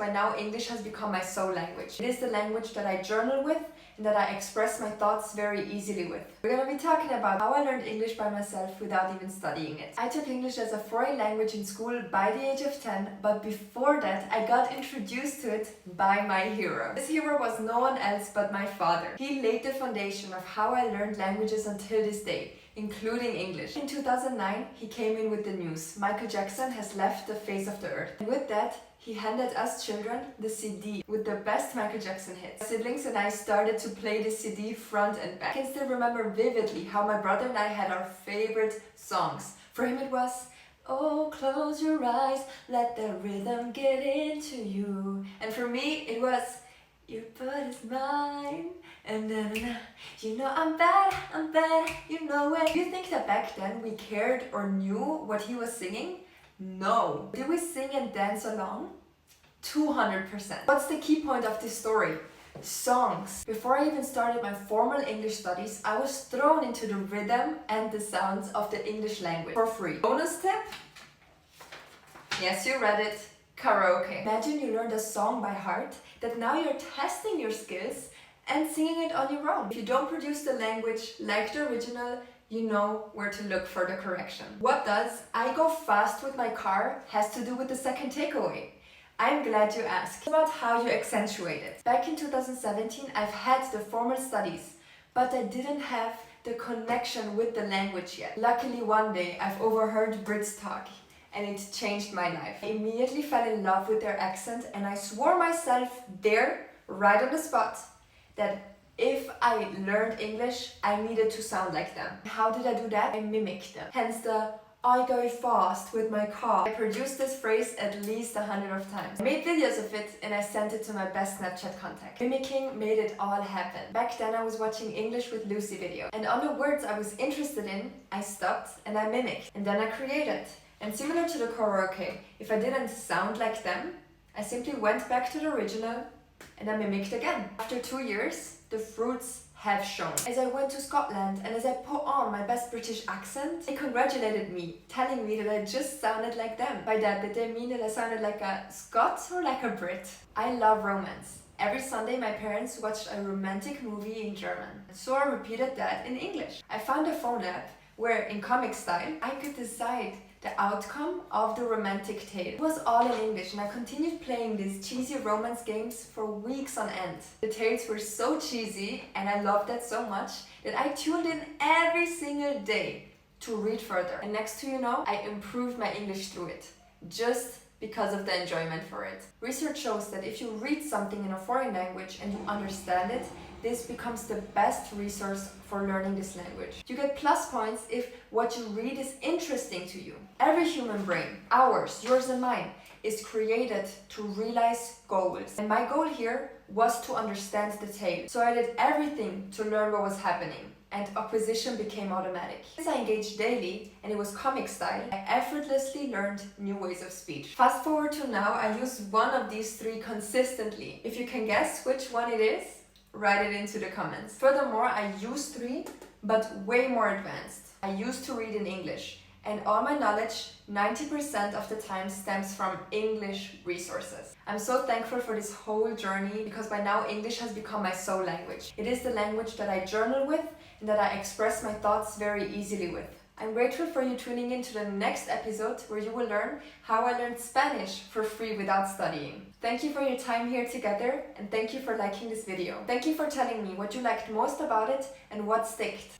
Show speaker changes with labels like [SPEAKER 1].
[SPEAKER 1] By now, English has become my soul language. It is the language that I journal with and that I express my thoughts very easily with. We're gonna be talking about how I learned English by myself without even studying it. I took English as a foreign language in school by the age of 10, but before that, I got introduced to it by my hero. This hero was no one else but my father. He laid the foundation of how I learned languages until this day, including English. In 2009, he came in with the news. Michael Jackson has left the face of the earth. And with that, he handed us children the CD with the best Michael Jackson hits. My siblings and I started to play the CD front and back. I can still remember vividly how my brother and I had our favorite songs. For him it was, "Oh, close your eyes, let the rhythm get into you." And for me it was, "Your butt is mine, and then you know I'm bad, you know it." Do you think that back then we cared or knew what he was singing? No. Did we sing and dance along? 200%. What's the key point of this story? Songs. Before I even started my formal English studies, I was thrown into the rhythm and the sounds of the English language for free. Bonus tip? Yes, you read it. Karaoke. Imagine you learned a song by heart that now you're testing your skills and singing it on your own. If you don't produce the language like the original, you know where to look for the correction. What does "I go fast with my car" has to do with the second takeaway? I'm glad you asked. It's about how you accentuate it. Back in 2017, I've had the formal studies, but I didn't have the connection with the language yet. Luckily, one day I've overheard Brits talk, and it changed my life. I immediately fell in love with their accent, and I swore myself there, right on the spot, that if I learned English, I needed to sound like them. How did I do that? I mimicked them. Hence the "I go fast with my car." I produced this phrase at least 100 of times. I made videos of it and I sent it to my best Snapchat contact. Mimicking made it all happen. Back then I was watching English with Lucy video, and on the words I was interested in, I stopped and I mimicked. And then I created. And similar to the karaoke, if I didn't sound like them, I simply went back to the original and I mimicked again. After 2 years, the fruits have shown. As I went to Scotland and as I put on my best British accent, they congratulated me, telling me that I just sounded like them. By that, did they mean that I sounded like a Scot or like a Brit? I love romance. Every Sunday, my parents watched a romantic movie in German, so I repeated that in English. I found a phone app where, in comic style, I could decide the outcome of the romantic tale. It was all in English, and I continued playing these cheesy romance games for weeks on end. The tales were so cheesy, and I loved that so much, that I tuned in every single day to read further. And next to you know, I improved my English through it, just because of the enjoyment for it. Research shows that if you read something in a foreign language and you understand it, this becomes the best resource for learning this language. You get plus points if what you read is interesting to you. Every human brain, ours, yours and mine, is created to realize goals. And my goal here was to understand the tale. So I did everything to learn what was happening, and acquisition became automatic. As I engaged daily, and it was comic style, I effortlessly learned new ways of speech. Fast forward to now, I use one of these three consistently. If you can guess which one it is, write it into the comments. Furthermore, I use three, but way more advanced. I used to read in English, and all my knowledge, 90% of the time, stems from English resources. I'm so thankful for this whole journey because by now English has become my soul language. It is the language that I journal with and that I express my thoughts very easily with. I'm grateful for you tuning in to the next episode where you will learn how I learned Spanish for free without studying. Thank you for your time here together, and thank you for liking this video. Thank you for telling me what you liked most about it and what sticked.